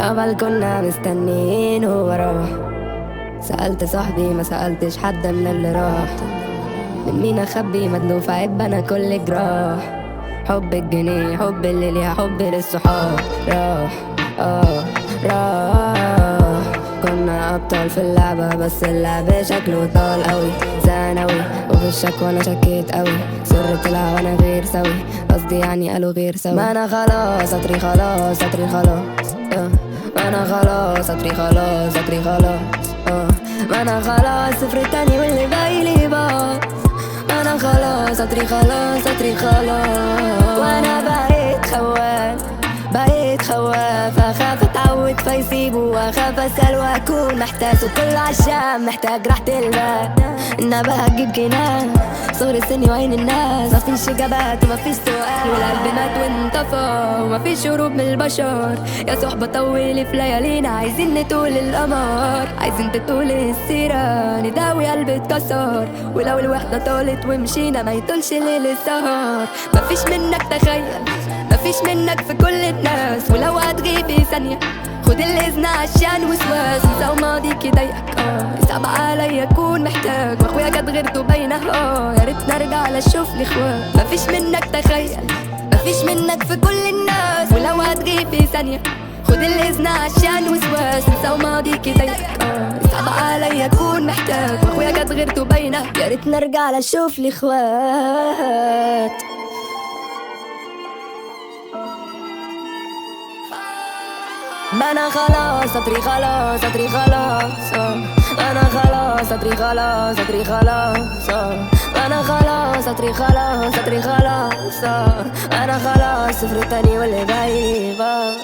الأمل كنا مستنيينه وراه. سألت صاحبي ما سألتش حد من اللي راح. من مين أخبي مدلوف عيب أنا كل جراح. حب الجنيه حب اللي ليها حب للصحاب. راح راح. كنا أبطال في اللعبة بس اللعبة شكله طال قوي ثانوي. وفي الشك وانا شكيت قوي. سر طلع وانا غير سوي. قصدي يعني قالوا غير سوي. ما انا خلاص سطري خلاص سطري خلاص ما انا خلاص سطري خلاص سطري خلاص ما انا خلاص صفر تاني واللي بايلي باظ. ما انا خلاص سطري خلاص سطري خلاص. وانا بقيت خواف اخاف اتعود فيسيبوا واخاف اسال واكون محتاس. وكل عشان محتاج راحة البال انها بهجب جنان. صغر السن وعين الناس مفيش اجابات ومفيش سؤال. والقلب مات وانطفى ومفيش هروب من البشر. يا صحبة طولي في ليالينا عايزين نطول القمر. عايزين تطول السيرة نداوي قلب اتكسر. ولو الوحدة طالت ومشينا ما يطولش ليل السهر. مفيش منك تخيل مفيش منك في كل الناس. ولو هتغيبي ثانية خد الإذن عشان وسواس. انسى ماضيك يضايقك يصعب عليا اكون محتاج. واخويا كانت غيرته باينة يا ريت نرجع لنشوف الاخوات. مفيش منك تخيل مفيش منك في كل الناس. ولو هتغيبي ثانية خد الإذن عشان وسواس. انسى ماضيك يضايقك يصعب عليا اكون محتاج. واخويا كانت غيرته باينة يا ريت نرجع لنشوف الاخوات. ما انا خلاص سطري خلاص سطري خلاص انا خلاص سطري خلاص سطري خلاص انا خلاص سطري خلاص سطري خلاص انا خلاص صفر تاني واللي بايبه.